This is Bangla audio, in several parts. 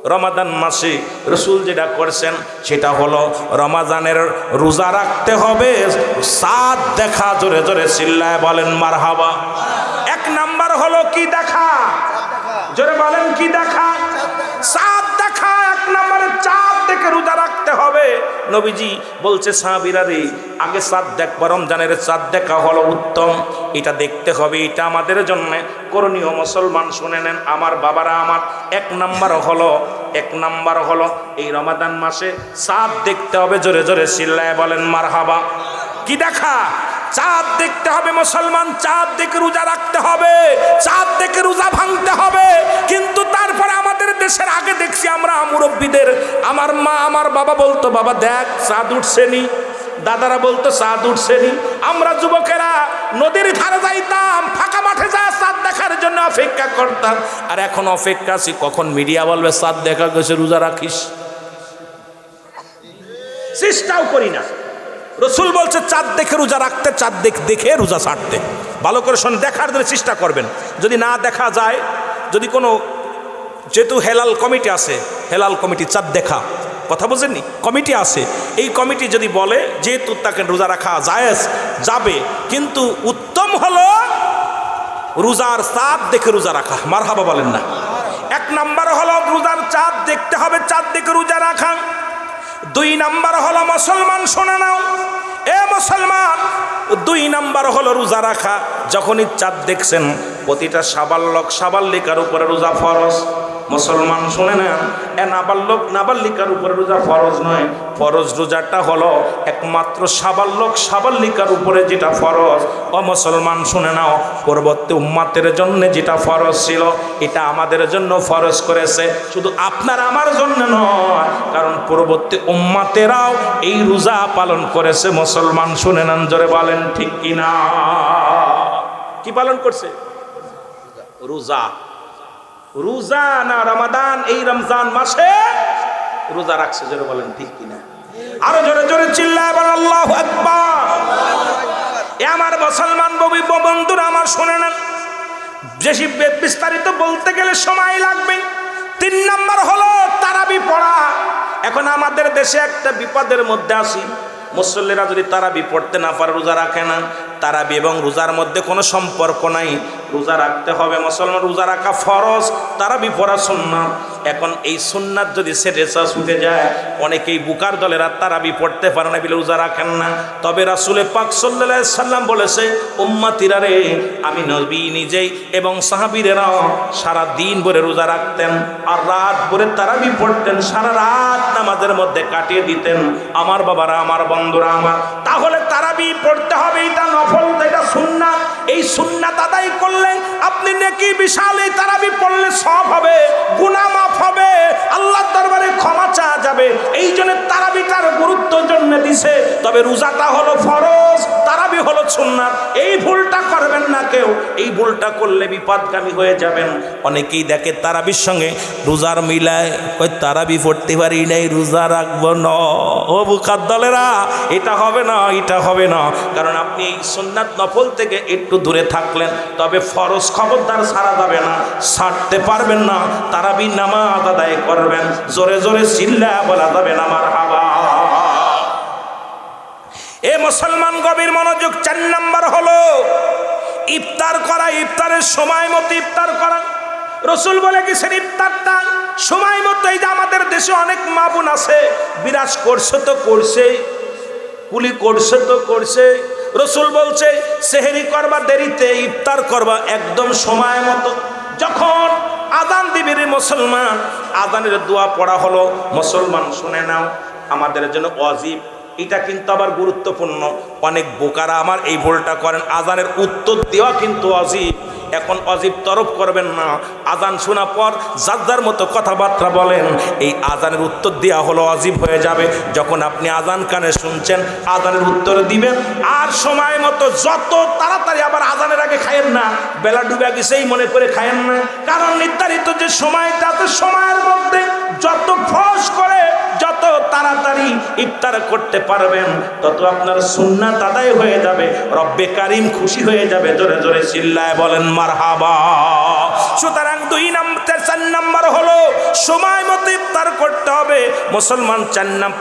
রমাদান মাসে রসুল যেটা করছেন সেটা হলো রমাদানের রোজা রাখতে হবে, চাঁদ দেখা। জোরে জোরে চিল্লায় বলেন মারহাবা। এক নাম্বার হলো কি দেখা? জোরে বলেন কি দেখা? চাঁদ দেখা। এক নম্বরে চাঁদ দেখে রোজা রাখতে হবে। নবীজি বলছে সাহাবীরা রে, আগে চাঁদ দেখবা, রমজানের চাঁদ দেখা হলো উত্তম, এটা দেখতে হবে, এটা আমাদের জন্য করণীয়। মুসলমান শুনে নেন আমার বাবারা আমার, এক নাম্বার হলো এই রমাদান মাসে চাঁদ দেখতে হবে। জোরে জোরে চিল্লায় বলেন মারহাবা। কি দেখা? চাঁদ দেখতে হবে মুসলমান, চাঁদ দেখে রোজা রাখতে হবে, চাঁদ দেখে রোজা ভাঙতে হবে। কিন্তু তারপরে আমাদের দেশের আগে দেখছি আমরা মুরব্বীদের, আমার মা আমার বাবা বলতো বাবা দেখ চাঁদ উঠছেনি, দাদারা বলতো চাঁদ উঠছেনি। আমরা যুবকেরা নদীর ধারে যাইতাম, ফাঁকা মাঠে যা চাঁদ দেখার জন্য অপেক্ষা করতাম। আর এখন অপেক্ষা আছি কখন মিডিয়া বলবে চাঁদ দেখা গেছে রোজা রাখিস। চেষ্টাও করি না। রসুল বলছে চাঁদ দেখে রোজা রাখতে, চাঁদ দেখে রোজা ছাড়তে। ভালো করে শোন, দেখার জন্য চেষ্টা করবেন। যদি না দেখা যায়, যদি কোনো, যেহেতু হেলাল কমিটি আছে, হেলাল কমিটি চাঁদ দেখা, কথা বুঝেননি, কমিটি আছে, এই কমিটি যদি বলে যেহেতু তাকে রোজা রাখা জায়েজ যাবে, কিন্তু উত্তম হলো রোজার চাঁদ দেখে রোজা রাখা। মারহাবা বলেন না। এক নাম্বার হলো রোজার চাঁদ দেখতে হবে, চাঁদ দেখে রোজা রাখা। দুই নাম্বার হলো মুসলমান শোনা নাও, এ মুসলমান, দুই নাম্বার হলো রোজা রাখা। যখনই চাঁদ দেখছেন প্রতিটা সাবালক সাবাল্লিকার উপরে রোজা ফরজ। মুসলমান শুনে নেন, এ নাবালক নাবাল্লিকার উপরে রোজা ফরজ নয়, ফরজ রোজাটা হলো একমাত্র সাবালক সাবাল্লিকার উপরে যেটা ফরজ। ও মুসলমান শুনে নাও, পরবর্তী উম্মাতের জন্য যেটা ফরজ ছিল এটা আমাদের জন্য ফরজ করেছে, শুধু আপনার আমার জন্য নয়, কারণ পরবর্তী উম্মাতেরাও এই রোজা পালন করেছে। মুসলমান শুনে নেন, জোরে বলেন ঠিক কিনা? কি পালন করছে? রোজা। রোজা না রমাদান, এই রমজান মাসে রোজা রাখছে। জোরে বলেন ঠিক কিনা? আরো জোরে জোরে চিল্লায় বলেন আল্লাহু আকবার। এ আমার মুসলমান বন্ধুরা আমার শুনে নেন, বেশি বিস্তারিত বলতে গেলে সময় লাগবে। তিন নাম্বার হলো তারাবি পড়া। এখন আমাদের দেশে একটা বিপদের মধ্যে আছি, মুসল্লিরা যদি তারাবি পড়তে না পারে রোজা রাখে না। তারাবি এবং রোজার মধ্যে কোনো সম্পর্ক নাই, রোজা রাখতে হবে মুসলমান, রোজা রাখা ফরজ, তারাবি পড়া সুন্নাত। এখন এই সুন্নাত যদি সেটা ছুটে যায়, অনেকেই বুকার দলেরা তারাবি পড়তে পারে না বলে রোজা রাখেন না। তবে রাসূল পাক সাল্লাল্লাহু আলাইহি সাল্লাম বলেছে, উম্মতিরা রে, আমি নবী নিজেই এবং সাহাবীরাও সারা দিন ভরে রোজা রাখতেন আর রাত ভরে তারাবি পড়তেন, সারা রাত নামাজের মধ্যে কাটিয়ে দিতেন। আমার বাবারা আমার বন্ধুরা আমার, তাহলে তারাবি পড়তে হবে, এটা নফল, এটা সুন্নাত। এই সুন্নাত আদায় করলে আপনি নেকি বিশাল, এই তারাবি পড়লে সওয়াব হবে, গুনাহ মাফ হবে, আল্লাহর দরবারে ক্ষমা চাওয়া যাবে। এই জন্য তারাবিটার গুরুত্ব জন্য দিছে। তবে রোজাটা হলো ফরজ, তারাবি হলো সুন্নাত। এই ভুলটা করবেন না কেউ, এই ভুলটা করলে বিপদগামী হয়ে যাবেন। অনেকেই দেখে তারাবির সঙ্গে রোজার মিলায়, ওই তারাবি পড়তে পারি নাই রোজা রাখবো না। ও বুকার দলেরা, এটা হবে না, এটা হবে না, কারণ আপনি এই সুন্নাত নফল থেকে একটু দূরে থাকলেন, তবে ফরজ খবরদার ছাড়া যাবে না, ছাড়তে পারবেন না। তারাবি নামাজ আদায় করবেন, জোরে জোরে চিল্লা বলা যাবে না মারহাবা। এ মুসলমান গভীর মনোযোগ। 4 নাম্বার হলো ইফতার করা, ইফতারের সময় মতো ইফতার করা। রসুল বলে গেছেন ইফতারটা সময় মতো। এই যে আমাদের দেশে অনেক মা বোন আছে, বিরাজ করছে তো করছে, কুলি করছে তো করছে। রসুল বলছে সেহরি করবা দেরিতে, ইফতার করবা একদম সময় মতো। যখন আযান দিবে রে মুসলমান, আযানের দোয়া পড়া হলো, মুসলমান শুনে নাও, আমাদের জন্য ওয়াজিব। এটা কিন্তু আবার গুরুত্বপূর্ণ। অনেক বোকারা আমার এই ভুলটা করেন, আযানের উত্তর দেওয়া কিন্তু ওয়াজিব। এখন অজীব তরফ করবেন না, আজান শোনা পর যার যার মতো কথাবার্তা বলেন, এই আজানের উত্তর দেওয়া হলো অজীব হয়ে যাবে। যখন আপনি আজান কানে শুনছেন, আজানের উত্তর দিবেন, আর সময় মতো যত তাড়াতাড়ি, আবার আজানের আগে খায়েন না, বেলা ডুবে গেছেই মনে করে খায়েন না, কারণ নির্ধারিত যে সময়টা, সময়ের মধ্যে যত ফস করে যত তাড়াতাড়ি ইফতার করতে পারবেন, তত আপনার সুন্নাত আদায় হয়ে যাবে, রব্বে কারিম খুশি হয়ে যাবে। জোরে জোরে চিল্লায় বলেন মারহাবা। সুতরাং 4 নাম্বার হলো সময় মতো ইফতার করতে হবে মুসলমান।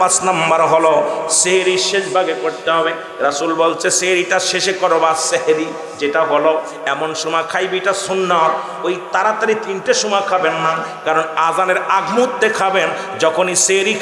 5 নাম্বার হলো সেহরি শেষ ভাগে করতে হবে। রাসূল বলছে সেহরিটা শেষে করবা, সেহরি যেটা হলো এমন সময় খাইবি, এটা সুন্নাত। ওই তাড়াতাড়ি 3টের সময় খাবেন না, কারণ আজানের আগ মুহূর্তে খাবেন। যখনই সেহরি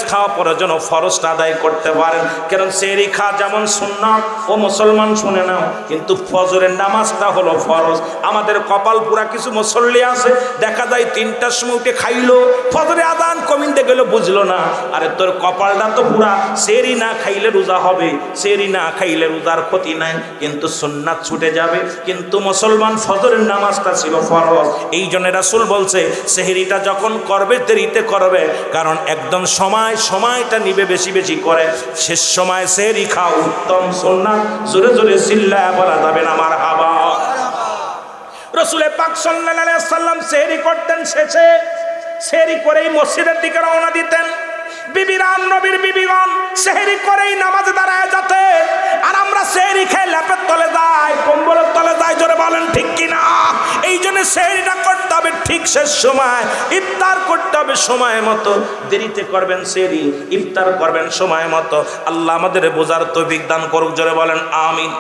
খাওয়া পরে যেন ফরজটা আদায় করতে পারেন, কারণ সেহরি খাওয়া যেমন সুন্নাত ও মুসলমান শুনে নাও, কিন্তু ফজরের নামাজটা হলো ফরজ। আমাদের কপাল পুরা কিছু মুসল্লি আছে, দেখা যায় 3টার সময় উঠে খাইলো, ফজরে আজান কমিতে গেল বুঝলো না। আরে তোর কপালটা তো পুরা, সেহরি না খাইলে রোজা হবে, সেহরি না খাইলে রোজার ক্ষতি নাই, কিন্তু সুন্নাত ছুটে যাবে। কিন্তু মুসলমান ফজরের নামাজটা ছিল ফরজ। এই জন্য রাসূল বলছে সেহরিটা যখন করবে দেরিতে করবে, কারণ একদম সময়টা নিবে বেশি বেশি করে। শেষ সময় সেহরি খাও উত্তম সুন্নাত। জোরে জোরে চিল্লায়া বলা যাবে না মারহাবা। রাসূল পাক সাল্লাল্লাহু আলাইহি ওয়াসাল্লাম সেহরি করতেন, শেষে সেহরি করেই মসজিদের দিকে রওনা দিতেন। বিবিরান নবীর বিবিগণ সেহরি করেই নামাজে দাঁড়ায় যেতে, আর আমরা সেহরি খেয়ে ল্যাপের তলে যাই, কম্বলের তলে যাই। জোরে বলেন ঠিক কিনা? এই জন্য সেহরিটা করতে হবে ঠিক শেষ সময়, ইফতার করতে হবে সময় মতো। দেরিতে করবেন সেহরি, ইফতার করবেন সময় মতো। আল্লাহ আমাদের বোঝার তৌফিক দান করুক। জোরে বলেন আমিন।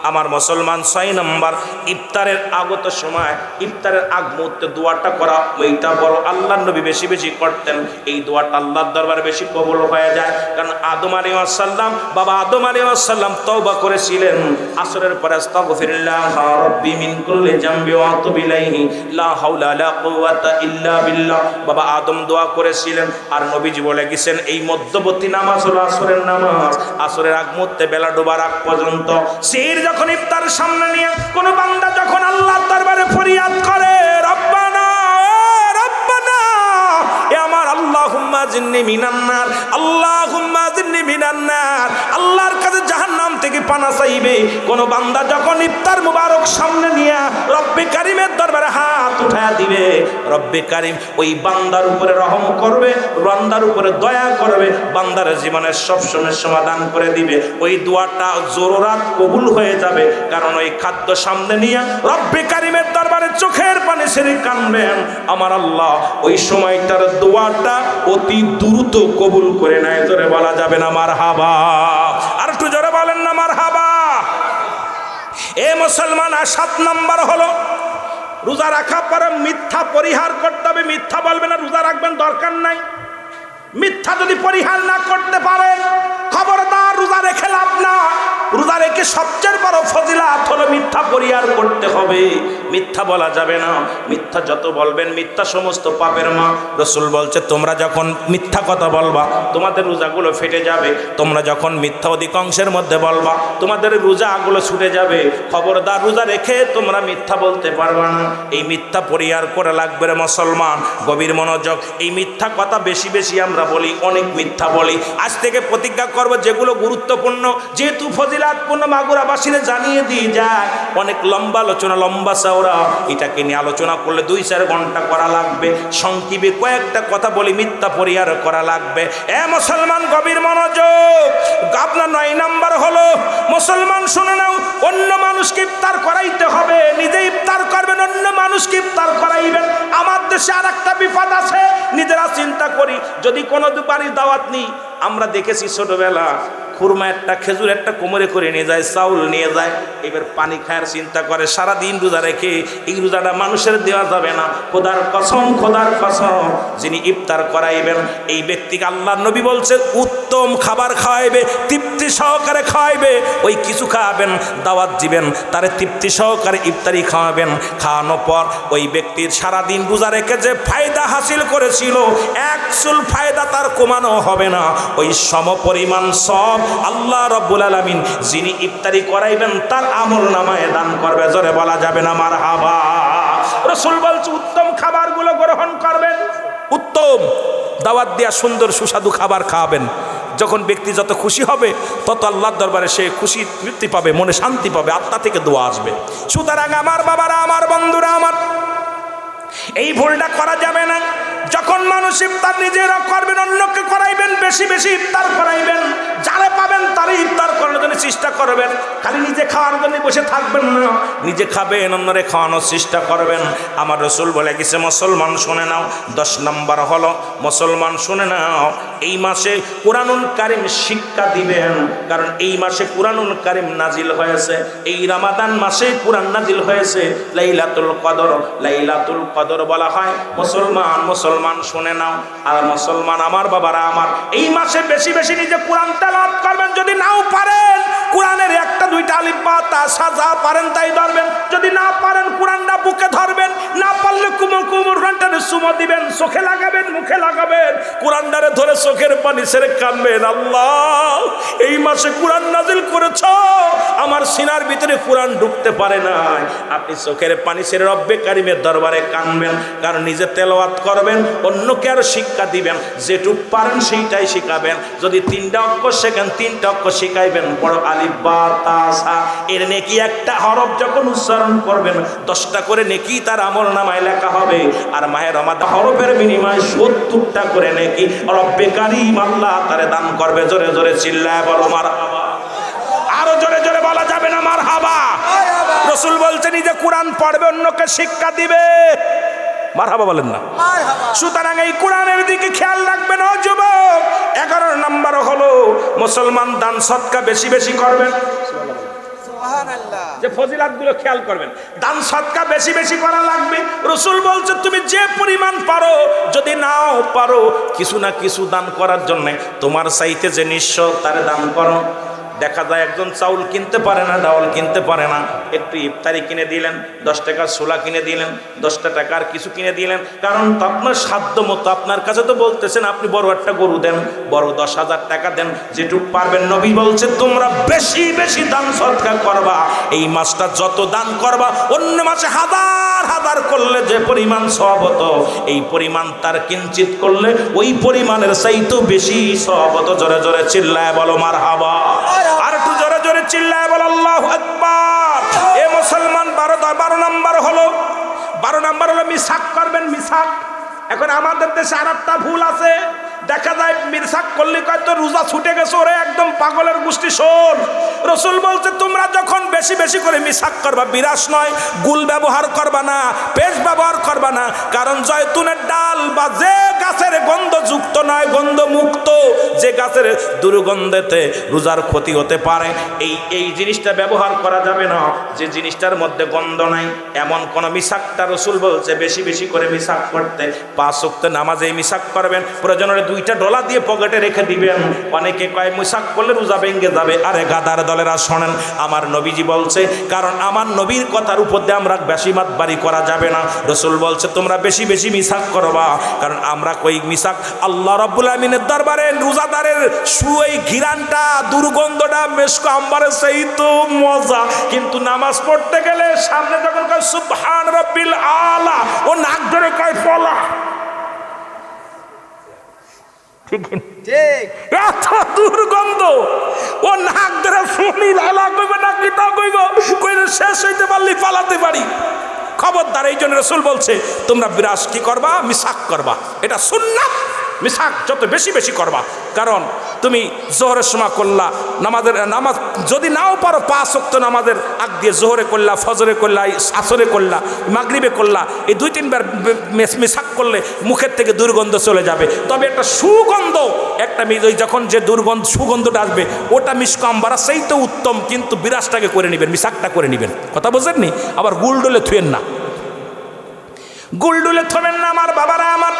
আমার মুসলমান 6 নম্বর ইফতারের আগত সময়, ইফতারের আগ মুহূর্তে দোয়াটা করা, ওইটা বড় আল্লাহর নবী বেশি বেশি করতেন। এই দোয়াটা আল্লাহর দরবারে বেশি কবুল হয়ে যায়, কারণ আদম আলাইহিস সালাম, বাবা আদম আলাইহিস সালাম তওবা করেছিলেন আসরের পরে, আস্তাগফিরুল্লাহ রাব্বি মিন কুল্লি জামবি ওয়া আতুবু ইলাইহি লা হাওলা লা কুওয়াতা ইল্লা বিল্লাহ। বাবা আদম দোয়া করেছিলেন, আর নবীজি বলে গেছেন এই মধ্যবর্তী নামাজ হলো আসরের নামাজ। আসরের আগ মুহূর্তে বেলা ডোবার আগ পর্যন্ত সির যখন ইফতার সামনে নিয়ে কোন বান্দা যখন আল্লাহর দরবারে ফরিয়াদ করে, রব্বানা রব্বানা এ আমার আল্লাহুম্মা জিন্নি মিনান নার, আল্লাহুম্মা জিন্নি মিনান নার, আল্লাহর কাছে জাহান্নাম থেকে পানা চাইবে। কোন বান্দা যখন ইফতার মুবারক সামনে নিয়ে রব্বে কারীমের দরবারে হাত উঠায়া দিবে, রব্বে কারীম ওই বান্দার উপরে রহম করবে, বান্দার উপরে দয়া করবে, বান্দার জীবনের সব সমস্যার সমাধান করে দিবে। ওই দোয়াটা জোরাত কবুল হয়ে যাবে, কারণ ওই খাদ্য সামনে নিয়ে রব্বে কারীমের দরবারে চোখের পানি ছেড়ে কাঁদবেন। আমার আল্লাহ ওই সময়টার দোয়াটা অতি দ্রুত কবুল করে নেয়। জোরে বলা যাবে না মারহাবা? আর একটু জোরে বলেন না মারহাবা? এ মুসলমান, 7 নম্বর হলো রোজা রাখা পরে মিথ্যা পরিহার করতে হবে। মিথ্যা বলবেন না, রোজা রাখবেন দরকার নাই। মিথ্যা যদি পরিহার না করতে পারেন, খবরদার রোজা রেখে লাভ না। রোজা রেখে সবচেয়ে বড় ফজিলাত হলো মিথ্যা পরিহার করতে হবে। মিথ্যা বলা যাবে না। মিথ্যা যত বলবেন মিথ্যা সমস্ত পাপের মা। রাসূল বলছে তোমরা যখন মিথ্যা কথা বলবা তোমাদের রোজাগুলো ফেটে যাবে। তোমরা যখন মিথ্যা অধিকাংশের মধ্যে বলবা তোমাদের রোজাগুলো ছুটে যাবে। খবরদার রোজা রেখে তোমরা মিথ্যা বলতে পারবা না। এই মিথ্যা পরিহার করে লাগবে রে মুসলমান। গভীর মনোযোগ। এই মিথ্যা কথা বেশি বেশি আমরা বলি, অনেক মিথ্যা বলি। আজ থেকে প্রতিজ্ঞা করব যেগুলো গুরুত্বপূর্ণ, যেহেতু ফজিলাতপূর্ণ মাগুরাবাসীরা জানিয়ে দিয়ে যায়। অনেক লম্বা আলোচনা, লম্বা চওড়া, এটাকে নিয়ে আলোচনা করলে 2-4 ঘন্টা করা লাগবে। সংক্ষেপে কয়েকটা কথা বলি, মিথ্যা পরিহার করা লাগবে। এ মুসলমান গভীর মনোযোগ। আপনার 9 নাম্বার হলো মুসলমান শুনে নাও, অন্য মানুষকে ইফতার করাইতে হবে। নিজে ইফতার করবেন, অন্য মানুষকে ইফতার করাইবেন। আমার দেশে আর একটা বিপদ আছে, নিজেরা চিন্তা করি। যদি কোনো বাড়ির দাওয়াত নিই, আমরা দেখেছি ছোটবেলা খুরমা একটা, খেজুর একটা কোমরে করে নিয়ে যায়, চাউল নিয়ে যায়, এবার পানি খায়ার চিন্তা করে। সারাদিন রোজা রেখে এই রোজাটা মানুষের দেওয়া যাবে না। খোদার কসম, খোদার কসম, যিনি ইফতার করাইবেন এই ব্যক্তিকে আল্লাহর নবী বলছে উত্তম খাবার খাওয়াইবে, তৃপ্তি সহকারে খাওয়াইবে। ওই কিছু খাওয়াবেন, দাওয়াত দিবেন, তারে তৃপ্তি সহকারে ইফতারি খাওয়াবেন। খাওয়ানোর পর ওই ব্যক্তির সারাদিন রোজা রেখে যে ফায়দা হাসিল করেছিল, একচুল ফায়দা তার কমানো হবে না। ওই সমপরিমাণ সব আল্লাহ রাব্বুল আলামিন যিনি ইফতারি করাইবেন তার আমলনামায় দান করবে। জোরে বলা যাবে না মারহাবা? রাসূল বলছে উত্তম খাবারগুলো গ্রহণ করবেন, উত্তম দাওয়াত দিয়া সুন্দর সুস্বাদু খাবার খাওয়াবেন। যখন ব্যক্তি যত খুশি হবে তত আল্লাহর দরবারে সে খুশি তৃপ্তি পাবে, মনে শান্তি পাবে, আত্মা থেকে দোয়া আসবে। সুতরাং আমার বাবারা, আমার বন্ধুরা, আমার এই ভুলটা করা যাবে না। যখন মানুষ ইফতার নিজেরা করবেন, অন্যকে করাইবেন, বেশি বেশি ইফতার করাইবেন, যারা পাবেন তারা ইফতার করার জন্য চেষ্টা করবেন। খালি নিজে খাওয়ার জন্য বসে থাকবেন না, নিজে খাবেন, অন্যরে খাওয়ানোর চেষ্টা করবেন। আমার রসুল বলে গেছে, মুসলমান শুনে নাও, 10 নম্বর হলো মুসলমান শুনে নাও, এই মাসে কুরআনুল কারীম শিক্ষা দিবেন, কারণ এই মাসে কুরআনুল কারীম নাজিল হয়েছে, এই রমাদান মাসে কুরআন নাজিল হয়েছে, লাইলাতুল কদর। লাইলাতুল কদর বলা হয়। মুসলমান মুসলমান শুনে নাও। আর মুসলমান আমার বাবারা আমার, এই মাসে বেশি বেশি নিজে কুরআন তেলাওয়াত করবেন। যদি নাও পারেন কুরআনের একটা দুইটা আলিফ বা তা যা পারেন তাই ধরবেন, যদি না পারেন কুরআনটা বুকে ধরবেন, না পারলে কুরআনটারে চুমো দিবেন, চোখে লাগাবেন, মুখে লাগাবেন, কুরআনটারে ধরে চোখের পানি ছেড়ে কাঁদবেন, আল্লাহ এই মাসে কুরআন নাজিল করেছ, আমার সিনার ভিতরে কুরআন ঢুকতে পারে নাই। আপনি চোখের পানি ছেড়ে রব্বে কারিমের দরবারে কাঁদবেন, কারণ নিজে তেলাওয়াত করবেন, অন্যকে আরো শিক্ষা দিবেন, যেটুক পারেন সেইটাই শিখাবেন। যদি 3টা অক্ষর শেখেন 3টা অক্ষর শিখাইবেন। বড় আলিফ বা তা সা এর নেকি একটা হরফ যখন উচ্চারণ করবেন 10টা করে নেকি তার আমল নামায় লেখা হবে। আর মাহে রমাদান হরফের বিনিময়ে 70টা করে নেকি রব্বে কারিম আল্লাহ তারে দান করবে। জোরে জোরে চিল্লায় বলো মারহাবা। আরো জোরে জোরে বলা যাবে না মারহাবা? রাসূল বলছেন নিজে কুরআন পড়বে, অন্যকে শিক্ষা দিবে। মারহাবা বলেন না? সুতরাং এই কোরআনের দিকে খেয়াল রাখবেন ও যুবক। 11 নম্বর হলো মুসলমান দান সদকা বেশি বেশি করবেন। যে ফজিলাতগুলো খেয়াল করবেন, দান সদকা বেশি বেশি করা লাগবে। রাসূল বলছে তুমি যে পরিমাণ পারো, যদি নাও পারো কিছু না কিছু দান করার জন্য তোমার চাইতে যে নিঃস্ব তারে দান করো। দেখা যায় একজন চাউল কিনতে পারে না, ডাউল কিনতে পারে না, একটু ইফতারি কিনে দিলেন, 10 টাকার ছোলা কিনে দিলেন, 10টা টাকার কিছু কিনে দিলেন, কারণ আপনার সাধ্য মতো। আপনার কাছে তো বলতেছেন আপনি বড় একটা গরু দেন, বড় 10,000 টাকা দেন, যেটুকু পারবেন। নবী বলছে তোমরা বেশি বেশি দান সদকা করবা। এই মাসটা যত দান করবা, অন্য মাসে হাজার হাজার করলে যে পরিমাণ সওয়াব হতো, এই পরিমাণ তার কিঞ্চিত করলে ওই পরিমাণের চাইতেও বেশি সওয়াব হতো। জোরে জোরে চিল্লায় বলো মারহাবা। আর একটু জোরে জোরে চিল্লায় বলো আল্লাহু আকবার। এ মুসলমান 12 নম্বর হলো মিসাক করবেন। মিসাক এখন আমাদের দেশে আর একটা ভুল আছে, দেখা যায় মিসাক করলে কয় তো রোজা ছুটে গেছে, ওরে একদম পাগলের গোষ্ঠী। শোন, রাসূল বলছে তোমরা যখন বেশি বেশি করে মিসাক করবা, বিরাস নয়, গুল ব্যবহার করবা না, পেস্ট ব্যবহার করবা না, কারণ জয়তুনের ডাল বা যে গাছের গন্ধযুক্ত নয়, গন্ধমুক্ত যে গাছের দুর্গন্ধেতে রোজার ক্ষতি হতে পারে, এই জিনিসটা ব্যবহার করা যাবে না। যে জিনিসটার মধ্যে গন্ধ নাই এমন কোন মিসাকটা রাসূল বলছে বেশি বেশি করে মিসাক করতে। 5 ওয়াক্ত নামাজে মিসাক করবেন, প্রয়োজনে 2টা ডলা দিয়ে পকেটে রেখে দিবেন। অনেকে কয় মিসাক করলে রোজা ভেঙে যাবে। আরে গাদার দলেরা শোনেন, আমার নবীজি বলছে, কারণ আমার নবীর কথার উপর দিয়ে আমরা বেশিমাত বাড়ি করা যাবে না। রাসূল বলছে তোমরা বেশি বেশি মিসাক করবা, কারণ আমরা কই মিসাক আল্লাহ রাব্বুল আমিনের দরবারে রোজাদারের সুই ঘিরানটা দুর্গন্ধটা মেশক আম্বারে সেই তো মজা, কিন্তু নামাজ পড়তে গেলে সামনে যখন কয় সুবহান রাব্বিল আলা, ও নাক ধরে কয় পলা। ঠিক এত দুর্গন্ধ, ও নাক ধরে শুনি লালা কইব না কিতা কইব, কইলে শেষ হইতে পারলি পালাতে পারি। খবরদার, এই জন্য রাসূল বলছে তোমরা বিরাস কি করবা, মিসাক করবা। এটা সুন্নাত। মিসাক যত বেশি বেশি করবা, কারণ তুমি জোহরের সময় করলা, নামাজ যদি নাও পারো 5 ওয়াক্ত নামাজের আগ দিয়ে জোহরে করলা, ফজরে করলা, আসরে করলা, মাগরিবে করলা, এই 2-3 বার মিসাক করলে মুখের থেকে দুর্গন্ধ চলে যাবে। তবে একটা সুগন্ধ, একটা যখন যে সুগন্ধটা আসবে ওটা মিশকাম্বারা সেই তো উত্তম, কিন্তু বিরাসটাকে করে নেবেন, মিসাকটা করে নেবেন। কথা বোঝেননি? আবার গুলডলে থুয়েন না, গুলডুলে থবেন না। আমার বাবারা, আমার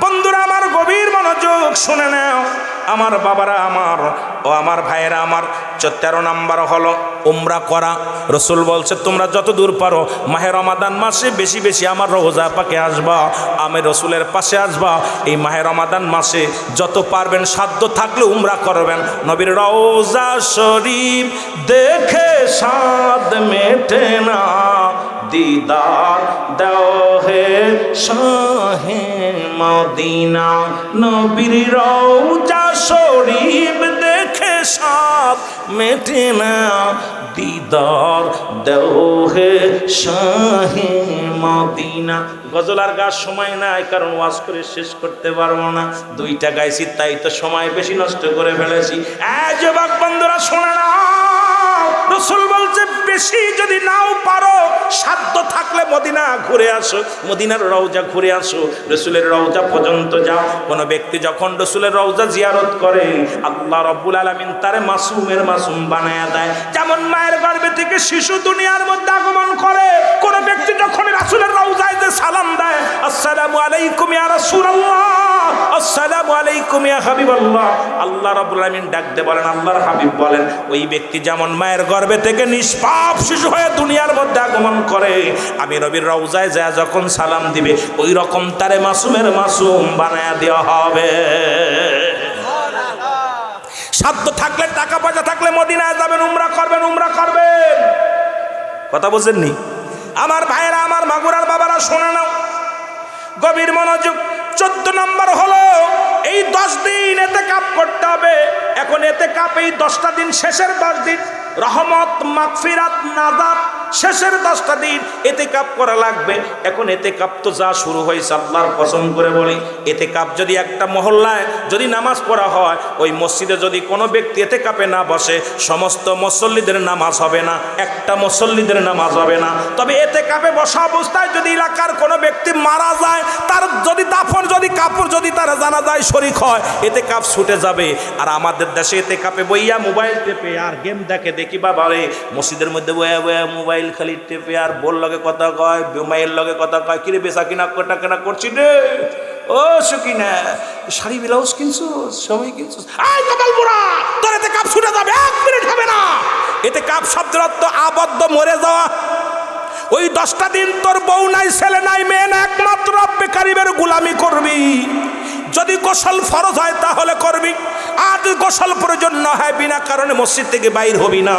বন্ধুরা, আমার গভীর মনোযোগ শুনে নাও। আমার বাবারা আমার ও আমার ভাইয়েরা আমার, 13 নম্বর হলো উমরা করা। রাসূল বলছে তোমরা যত দূর পারো মাহে রমাদান মাসে বেশি বেশি আমার রওজা পাকে আসবা, আমি রাসূলের পাশে আসবা। এই মাহে রমাদান মাসে যত পারবেন সাধ্য থাকলে উমরা করবেন। নবীর রওজা শরীফ দেখে সাদ মেটে না, দিদার দাও হে শাহে মদিনা। নবীর রওজা শরীফ দেখে সাদ মেটে না, দিদার দেও হে শাহে মদিনা। গজল আর গাছ সময় নাই, কারণ ওয়াজ করে শেষ করতে পারবো না। দুইটা গাইছি, তাই তো সময় বেশি নষ্ট করে ফেলেছি। যুবক বন্ধুরা শোনে না, রাসূল বলছে বেশি যদি নাও পারো, সাধ্য থাকলে মদিনা ঘুরে আসো, মদিনার রওজা ঘুরে আসো, রাসূলের রওজা পর্যন্ত যাও। কোন ব্যক্তি যখন রাসূলের রওজা জিয়ারত করে, আল্লাহ রাব্বুল আলামিন তারে মাসুমের মাসুম বানায়া দেয়। যেমন মায়ের গর্ভে থেকে শিশু দুনিয়ার মধ্যে আগমন করে, কোন ব্যক্তি যখন রাসূলের রওজায় যে সালাম দেয়, আসসালামু আলাইকুম ইয়া রাসূলুল্লাহ, আসসালামু আলাইকুম ইয়া হাবিবাল্লাহ, আল্লাহ রাব্বুল আলামিন ডাক দিয়ে বলেন, আল্লাহর হাবিব বলেন, ওই ব্যক্তি যেমন মায়ের গর্ভে থেকে নিষ্পাপ শিশু হয়ে দুনিয়ার মধ্যে আগমন করে, আমি নবীর রওজায় যায় যখন সালাম দিবে, ওই রকম তারে মাসুমের মাসুম বানায়া দেওয়া হবে। সাধ্য থাকলে, টাকা পয়সা থাকলে মদিনায় যাবেন, উমরা করবেন, উমরা করবেন। কথা বলছেননি আমার ভাইয়েরা, আমার মাগুরার বাবারা, শোনা নাও গভীর মনোযোগ। 14 নম্বর হলো এই 10 দিন ইতিকাফ করতে হবে। এখন ইতিকাফ এই 10টা দিন, শেষের 10 দিন রহমত, মাগফিরাত, নাজাত, শেষের 10টা দিন ইতিকাফ করা লাগবে। এখন ইতিকাফ তো যা শুরু হয়েছে, আল্লাহর কসম করে বলি, ইতিকাফ যদি একটা মহল্লায় যদি নামাজ পড়া হয়, ওই মসজিদে যদি কোনো ব্যক্তি ইতিকাফে না বসে, সমস্ত মুসল্লিদের নামাজ হবে না, একটা মুসল্লিদের নামাজ হবে না। তবে ইতিকাফে বসা অবস্থায় যদি এলাকার কোনো ব্যক্তি মারা যায়, তার যদি দাফন, যদি কাপড় যদি তার জানাজায় শরীক হয়, ইতিকাফ ছুটে যাবে। আর আমাদের দেশে ইতিকাফে বইয়া মোবাইল টেপে আর গেম দেখে, দেখি বাবা রে, মসজিদের মধ্যে বয়া বয়া মোবাইল খালি টেপে আর বোর লগে কথা কয়, মায়ের লগে কথা কয়, কিরে বেচা কিনা কটা কেনা করছি রে, ও সকিনা শাড়ি ব্লাউজ কিনছো, সময় কিনছো, আয় কপাল বুড়া, তোর এতে কাপ ছুটে যাবে, 1 মিনিট হবে না। এতে কাপ শব্দের অর্থ আবদ্ধ, মরে যাওয়া। ওই 10টা দিন তোর বউ নাই, ছেলে নাই, মেয়ে না, একমাত্র রব্বে কারিমের গোলামি করবি। যদি গোসল ফরজ হয় তাহলে করবি, আর যদি গোসল প্রয়োজন না হয়, বিনা কারণে মসজিদ থেকে বাইর হবি না।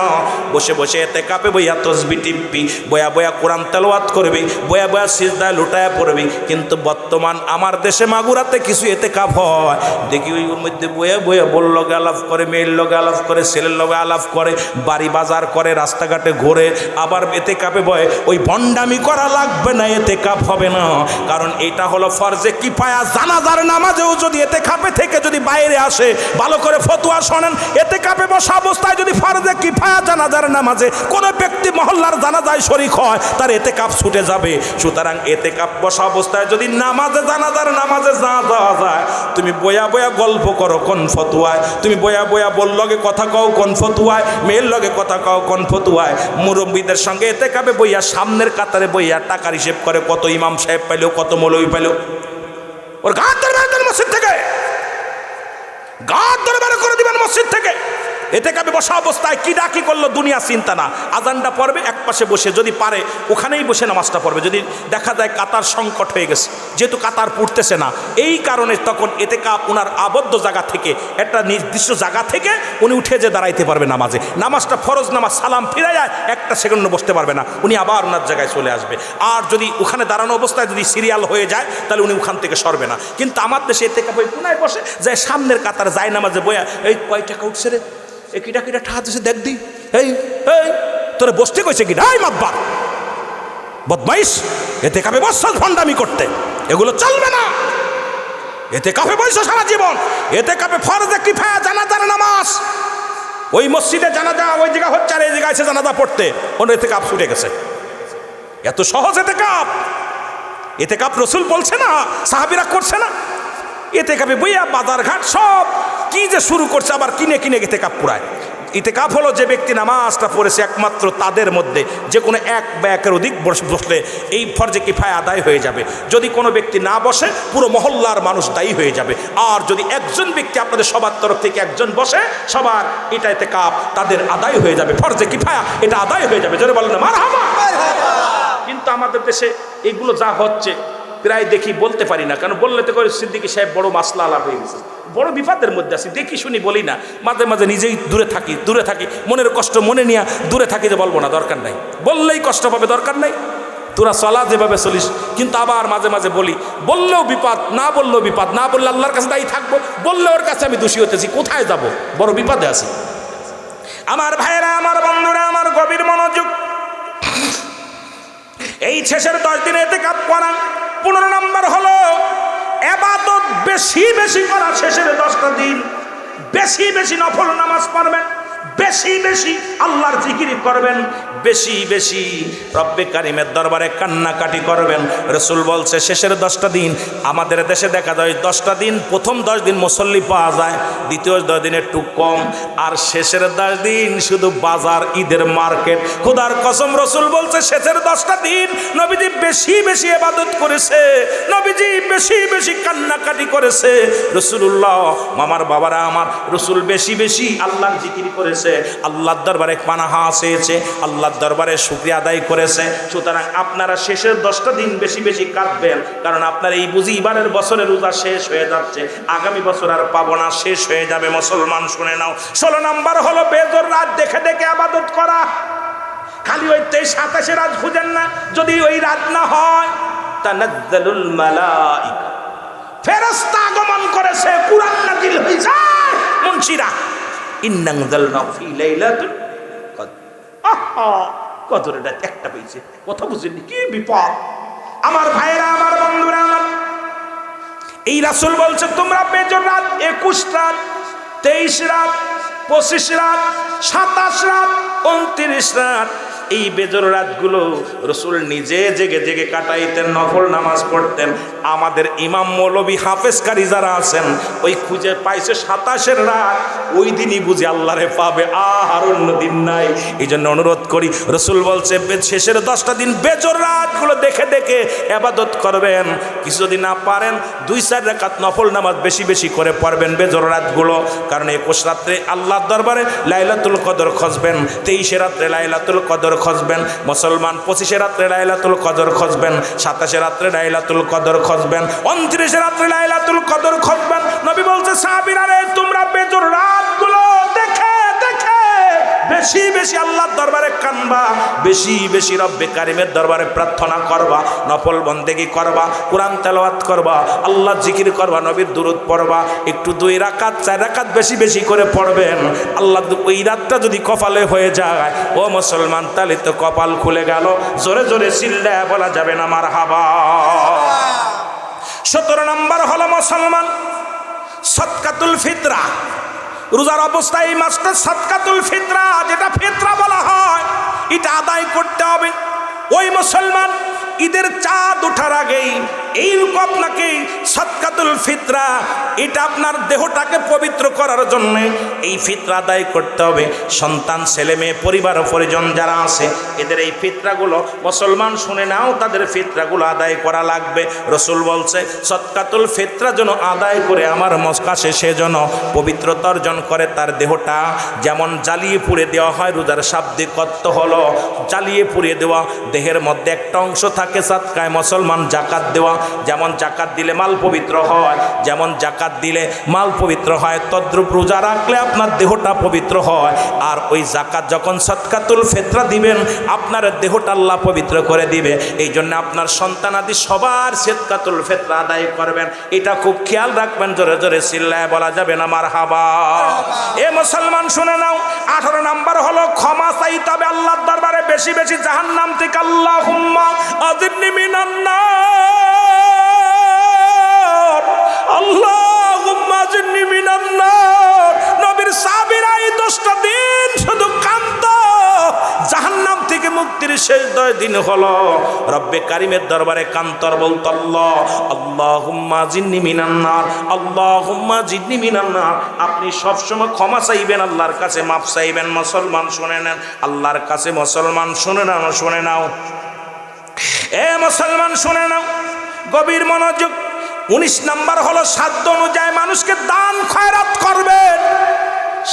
বসে বসে ইতিকাফে বইয়া তসবিহ টিপবি, বয়া বয়া কোরআন তেলাওয়াত করবি, বয়া বয়া সিজদায় লুটায়া পড়বি। কিন্তু বর্তমান আমার দেশে মাগুরাতে কিছু ইতিকাফ হয়, দেখি ওই মধ্যে বয়া বয়া বোর লগে আলাপ করে, মেয়ের লগে আলাপ করে, ছেলের লগে আলাপ করে, বাড়ি বাজার করে, রাস্তাঘাটে ঘোরে, আবার ইতিকাফে বয়। ওই ভণ্ডামি করা লাগবে না, ইতিকাফ হবে না। কারণ এটা হলো ফরজে কিফায়া। জানাজার নামাজেও যদি ইতিকাফে থেকে যদি বাইরে আসে, ভালো করে ফতোয়া শোনেন, ইতিকাফে বসা অবস্থায় যদি ফরজে কিফায়া জানাজার নামাজে কোনো ব্যক্তি মহল্লার জানাজায় শরীক হয়, তার ইতিকাফ ছুটে যাবে। সুতরাং ইতিকাফ বসা অবস্থায় যদি নামাজে, জানাজার নামাজে যাওয়া যায়, তুমি বয়া বয়া গল্প করো কোন ফতোয়ায়, তুমি বয়া বয়া বল লগে কথা কও কোন ফতোয়ায়, মেয়ের লগে কথা কও কোন ফতোয়ায়। মুরব্বীদের সঙ্গে ইতিকাফে বইয়া সামনের কাতারে বইয়া টাকার হিসেব করে, কত ইমাম সাহেব পাইলো, কত মৌলভী পাইলো, ওর গাছ ধরে বের করে মসজিদ থেকে, গাছ ধরে বের করে দিবেন মসজিদ থেকে। ইতিকাফে বসা অবস্থায় কি ডাকি করলো দুনিয়া চিন্তা না, আজানটা পড়বে, এক পাশে বসে যদি পারে ওখানেই বসে নামাজটা পড়বে। যদি দেখা যায় কাতার সংকট হয়ে গেছে, যেহেতু কাতার পড়তেছে না, এই কারণে তখন ইতিকাফ উনার আবদ্ধ জায়গা থেকে, একটা নির্দিষ্ট জায়গা থেকে উনি উঠে যে দাঁড়াইতে পারবে নামাজে। নামাজটা ফরজ নামাজ, সালাম ফিরে যায়, একটা সেকেন্ডও বসতে পারবে না, উনি আবার ওনার জায়গায় চলে আসবে। আর যদি ওখানে দাঁড়ানো অবস্থায় যদি সিরিয়াল হয়ে যায়, তাহলে উনি ওখান থেকে সরবে না। কিন্তু আমার দেশে ইতিকাফ ওই কোনায় বসে যায়, সামনের কাতারে যায় নামাজে বয়া, এই কয় টাকা উঠছে রে, এ কিটা কিটা ঠা দিছে দেখ দি, এই এই তোরে বসতে কইছে কিটা, এই মাতবার বদমাইশ, ইতিকাফে বসছ ভণ্ডামি করতে, এগুলো চলবে না। ইতিকাফে বসছ সারা জীবন। ইতিকাফে ফরজে কিফায়া জানাজার নামাজ, ওই মসজিদে জানাজা ওই জায়গা হচ্ছে, আর এই জায়গায় এসে জানাজা পড়তে, ওর ইতিকাফ ছুটে গেছে। এত সহজ ইতিকাফ। ইতিকাফ রাসূল বলছে না, সাহাবীরা করছে না। ইতিকাফে বইয়া বাজার ঘাট সব কি যে শুরু করছে, আবার কিনে কিনে ইতিকাফ পুরায়। ইতিকাফ হলো যে ব্যক্তি নামাজটা পড়েছে, একমাত্র তাদের মধ্যে যে কোনো এক বা একের অধিক বসলে এই ফরজে কিফায়া আদায় হয়ে যাবে। যদি কোনো ব্যক্তি না বসে, পুরো মহল্লার মানুষ দায়ী হয়ে যাবে। আর যদি একজন ব্যক্তি আপনাদের সবার তরফ থেকে একজন বসে, সবার এটা ইতিকাফ তাদের আদায় হয়ে যাবে, ফরজে কিফায়া এটা আদায় হয়ে যাবে। জোরে বলেন না মারহাবা। কিন্তু আমাদের দেশে এগুলো যা হচ্ছে প্রায় দেখি, বলতে পারি না, কারণ বললে তো করে সিদ্দিকী সাহেব বড় মাসলা আলাপ হয়ে গেছে, বড় বিপদের মধ্যে আছি, দেখি শুনি বলি না, মাঝে মাঝে নিজেই দূরে থাকি, মনের কষ্ট মনে নিয়ে দূরে থাকি, যে বলবো না, দরকার নাই, বললেই কষ্ট পাবে, দরকার নাই, তোরা চলা যেভাবে চলিস। কিন্তু আবার মাঝে মাঝে বলি, বললেও বিপদ, না বললেও বিপদ, না বললে আল্লাহর কাছে দায়ী থাকবো, বললে ওর কাছে আমি দোষী হতেছি, কোথায় যাব, বড় বিপদে আছি। আমার ভাইয়েরা, আমার বন্ধুরা, আমার গভীর মনোযোগ। এই শেষের 10 দিনে ইতিকাফ করা। 15 নম্বর হলো ইবাদত বেশি বেশি করা। শেষের 10টা দিন বেশি বেশি নফল নামাজ পড়বেন, বেশি বেশি আল্লাহর জিকির করবেন, বেশি বেশি রব্বে কারিমের দরবারে কান্নাকাটি করবেন। রাসূল বলছে শেষের 10টা দিন আমাদের দেশে দেখা যায় 10টা দিন, প্রথম 10 দিন মুসল্লি পাওয়া যায়, দ্বিতীয় 10 দিন একটু কম, আর শেষের 10 দিন শুধু বাজার ঈদের মার্কেট। খোদার কসম রাসূল বলছে শেষের 10টা দিন নবীজি বেশি বেশি ইবাদত করেছে, নবীজি বেশি বেশি কান্নাকাটি করেছে। রাসূলুল্লাহ মামার বাবারা আমার, রাসূল বেশি বেশি আল্লাহর জিকির করেছে, আল্লাহর দরবারে পানাহা চেয়েছে, আল্লাহর দরবারে শুকরিয়া আদায় করেছে। সুতরাং আপনারা শেষের 10টা দিন বেশি বেশি কাঁদবেন, কারণ আপনার এই বুঝি এবারের বছরের রোজা শেষ হয়ে যাচ্ছে, আগামী বছর আর পাবো না, শেষ হয়ে যাবে। মুসলমান শুনে নাও। 16 নম্বর হলো বেজোর রাত দেখে দেখে ইবাদত করা। খালি ওই 27 রাত খুঁজেন না, যদি ওই রাত না হয় তানাজ্জালুল মালাইকা, ফেরেশতা আগমন করেছে, কুরআন নাযিল হয়েছে। মুনশিরা ইন্না আনজালনাহু ফি লাইলাতুল কদর। আহা, কদরের রাত একটা পেয়েছে, কথা বুঝেননি? কি বিপদ আমার ভাইরা, আমার বন্ধুরা আমার। এই রাসূল বলছে তোমরা বেজোর রাত 21 রাত, 23 রাত, 25 রাত, 27 রাত, 29 রাত, এই বেজোর রাতগুলো রাসূল নিজে জেগে জেগে কাটাইতেন, নফল নামাজ পড়তেন। আমাদের ইমাম মৌলবী হাফেজকারী যারা আছেন ওই খুঁজে পাইছে 27-এর রাত, ওই দিনই বুঝি আল্লাহরে পাবে, আর অন্য দিন নাই। এই জন্য অনুরোধ করি, রাসূল বলছে শেষের 10টা দিন বেজোর রাতগুলো দেখে দেখে ইবাদত করবেন। কিছু যদি না পারেন 2-4 রাকাত নফল নামাজ বেশি বেশি করে পড়বেন বেজোর রাতগুলো, কারণ 21 রাত্রে আল্লাহর দরবারে লাইলাতুল কদর খুঁজবেন, 23 রাত্রে লাইলাতুল কদর খুঁজবেন মুসলমান, 25 রাত্রে লাইলাতুল কদর খুঁজবেন, 27 রাত্রে লাইলাতুল কদর খুঁজবেন, 29 রাত্রে লাইলাতুল কদর খুঁজবেন। নবী বলছে সাহাবীরা রে তোমরা বেজোর রাতগুলো দেখে দেখে বেশি বেশি আল্লাহর দরবারে কানবা, বেশি বেশি রব্বে কারিমের দরবারে প্রার্থনা করবা, নফল বন্দেগী করবা, কোরআন তেলাওয়াত করবা, আল্লাহ জিকির করবা, নবীর দুরূদ পড়বা। একটু 2 রাকাত 4 রাকাত বেশি বেশি করে পড়বেন। আল্লাহ ওই রাতটা যদি কপালে হয়ে যায় ও মুসলমান, তাহলে তো কপাল খুলে গেল। জোরে জোরে চিল্লায়া বলা যাবে না মারহাবা। 17 নম্বর হলো মুসলমান সদকাতুল ফিতরা। রোজার অবস্থায় এই মাসটা সদকাতুল ফিতরা, যেটা ফিতরা বলা হয়, এটা আদায় করতে হবে। ওই মুসলমান ঈদের চাঁদ ওঠার আগেই এইরকম আপনাকে সদকাতুল ফিতরা, এটা আপনার দেহটাকে পবিত্র করার জন্য এই ফিতরা আদায় করতে হবে। সন্তান, ছেলে মেয়ে, পরিবার ও পরিজন যারা আছে এদের এই ফিতরাগুলো মুসলমান শুনে নাও, তাদের ফিতরাগুলো আদায় করা লাগবে। রাসূল বলছে সদকাতুল ফিতরা যেন আদায় করে আমার কাছে সে যেন পবিত্রতা অর্জন করে। তার দেহটা যেমন জ্বালিয়ে পুড়ে দেওয়া হয়, রোজার শাব্দিক অর্থ হলো জ্বালিয়ে পুড়িয়ে দেওয়া। দেহের মধ্যে একটা অংশ থাকে সাদকায় মুসলমান জাকাত দেওয়া, যেমন জাকাত দিলে মাল পবিত্র হয়, যেমন জাকাত দিলে মাল পবিত্র হয়, তদ্রূপ রোজা রাখলে আপনার দেহটা পবিত্র হয়। আর ওই জাকাত যখন সদকাতুল ফিতরা দিবেন আপনার দেহটা আল্লাহ পবিত্র করে দিবে। এই জন্য আপনার সন্তানাদি সবার সদকাতুল ফিতরা আদায় করবেন, এটা খুব খেয়াল রাখবেন। জোরে জোরে চিল্লায় বলা যাবে না মারহাবা। এ মুসলমান শুনে নাও। 18 নম্বর হলো ক্ষমা চাইতে হবে আল্লাহর দরবারে বেশি বেশি জাহান্নাম থেকে। আল্লাহুম্মা আজিরনি মিনান নার, আল্লাহুম্মা আজিরনি মিনান নার। নবীর সাহাবীরা এই 10টা দিন শুধু কাঁদতো। জাহান্নাম থেকে মুক্তির শেষ 10 দিন হলো রব্বে কারিমের দরবারে কান্তর বলতো আল্লাহ আল্লাহুম্মা আজিরনি মিনান নার, আল্লাহুম্মা আজিরনি মিনান নার। আপনি সবসময় ক্ষমা চাইবেন, আল্লাহর কাছে মাফ চাইবেন। মুসলমান শুনে নেন, আল্লাহর কাছে মুসলমান শুনে নাও, শুনে নাও। এ মুসলমান শুনে নাও, গভীর মনোযোগ। 19 নম্বর হলো সাধ্য অনুযায়ী মানুষকে দান খয়রাত করবেন।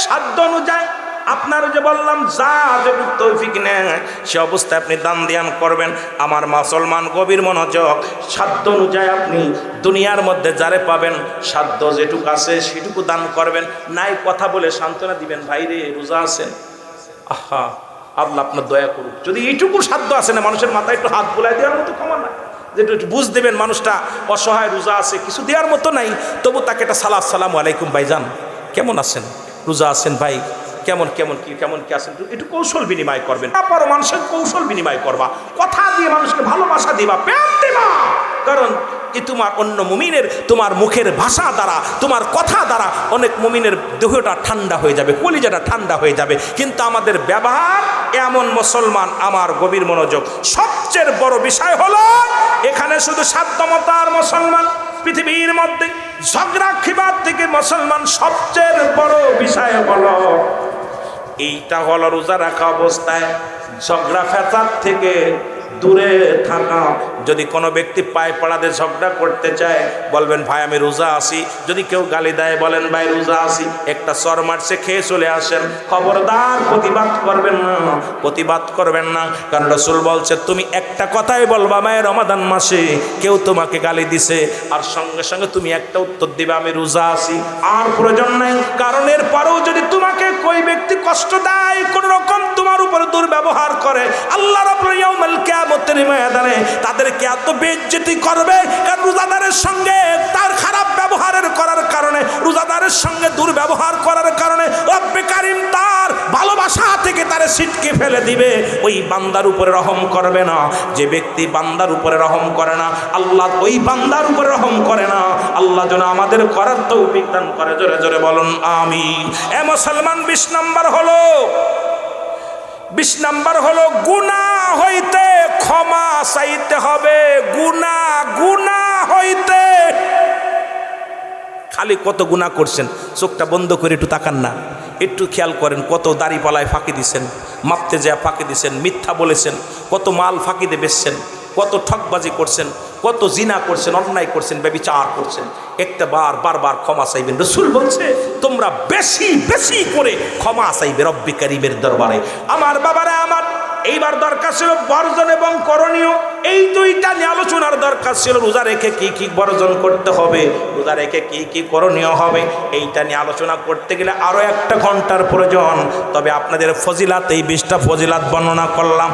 সাধ্য অনুযায়ী আপনার যে বললাম যা যেটুকু তৌফিক নেয় সে অবস্থায় আপনি দান ধ্যান করবেন। আমার মুসলমান গভীর মনোযোগ, সাধ্য অনুযায়ী আপনি দুনিয়ার মধ্যে যারে পাবেন সাধ্য যেটুকু আছে সেটুকু দান করবেন। নাই কথা বলে সান্ত্বনা দিবেন, ভাই রে রোজা আছেন, আহা আল্লাহ আপনার দয়া করুক। যদি এইটুকু সাধ্য আছে না, মানুষের মাথায় একটু হাত বুলাই দেওয়ার মতো ক্ষমা নাই, যেটা একটু বুঝ দেবেন মানুষটা অসহায়, রোজা আছে, কিছু দেওয়ার মতো নাই, তবু তাকে একটা সালাম আলাইকুম ভাইজান, কেমন আছেন, রোজা আছেন ভাই, কেমন কেমন কি আছেন, একটু কৌশল বিনিময় করবেন। তারপর মানুষের কৌশল বিনিময় করবা, কথা দিয়ে মানুষকে ভালোবাসা দিবা, প্রেম দিবা। কারণ কি তোমার অন্য মুমিনের তোমার মুখের ভাষা দ্বারা, তোমার কথা দ্বারা অনেক মুমিনের দেহটা ঠান্ডা হয়ে যাবে, কলিজাটা ঠান্ডা হয়ে যাবে। কিন্তু আমাদের ব্যবহার এমন মুসলমান, আমার গভীর মনোযোগ, সবচেয়ে বড় বিষয় হলো এখানে শুধু সাধ্যমতার মুসলমান, পৃথিবীর মধ্যে ঝগড়া খিবাদ থেকে মুসলমান সবচেয়ে বড় বিষয় হলো এইটা হলো রোজা রাখা অবস্থায় ঝগড়া ফ্যাসাদ থেকে দূরে থাকা। যদি কোনো ব্যক্তি পায়ে পাড়াতে ঝগড়া করতে চায় বলবেন ভাই আমি রোজা আছি, যদি কেউ গালি দেয় বলেন ভাই রোজা আছি, একটা চর মারছে খেয়ে চলে আসেন, খবরদার প্রতিবাদ করবেন না, প্রতিবাদ করবেন না। কারণ রাসূল বলছে তুমি একটা কথাই বলবা মায়ের রমাদান মাসে কেউ তোমাকে গালি দিছে, আর সঙ্গে সঙ্গে তুমি একটা উত্তর দিবে আমি রোজা আছি, আর প্রয়োজন নাই। কারণ এর পরেও যদি তোমাকে কোই ব্যক্তি কষ্ট দেয়, কোন রকম তোমার উপরে দুর্ব্যবহার করে, আল্লাহ রাব্বুল ইয়াউমুল কিয়ামতের ময়দানে তাদেরকে এত বেইজ্জতি করবে। কারণ রোজাদারের সঙ্গে তার খারাপ ব্যবহারের করার কারণে, রোজাদারের সঙ্গে দুর্ব্যবহার করার কারণে রব্বে কারীম তার ভালোবাসা থেকে তারে ছিটকে ফেলে দিবে। ওই বান্দার উপরে রহম করবে না। যে ব্যক্তি বান্দার উপরে রহম করে না, আল্লাহ ওই বান্দার উপরে রহম করে না। আল্লাহ যেন আমাদের করার তৌফিক দান করে। জোরে জোরে বলুন আমিন। এ মুসলমান 20 নাম্বার হলো গুনাহ হইতে ক্ষমা চাইতে হবে। গুনাহ হইতে, খালি কত গুনাহ করছেন, চোখটা বন্ধ করে একটু তাকান না, একটু খেয়াল করেন কত দাড়িপালায় ফাঁকি দিছেন, মাপতে যা ফাঁকি দিছেন, মিথ্যা বলেছেন, কত মাল ফাঁকিতে বেচছেন, কত ঠকবাজি করছেন, কত জিনা করছেন, অন্যায় করছেন, ব্যভিচার করছেন। একটা বারবার ক্ষমা চাইবেন। রাসূল বলছে তোমরা বেশি বেশি করে ক্ষমা চাইবে রব্বে কারীমের দরবারে। আমার বাবারা আমার, এইবার দরকার ছিল বর্জন এবং করণীয়, এই দুইটা নিয়ে আলোচনার দরকার ছিল। রোজা রেখে কি কি বর্জন করতে হবে, রোজা রেখে কি কি করণীয় হবে, এইটা নিয়ে আলোচনা করতে গেলে আরো 1 ঘন্টার প্রয়োজন। তবে আপনাদের ফজিলাত, এই 20টা ফজিলাত বর্ণনা করলাম।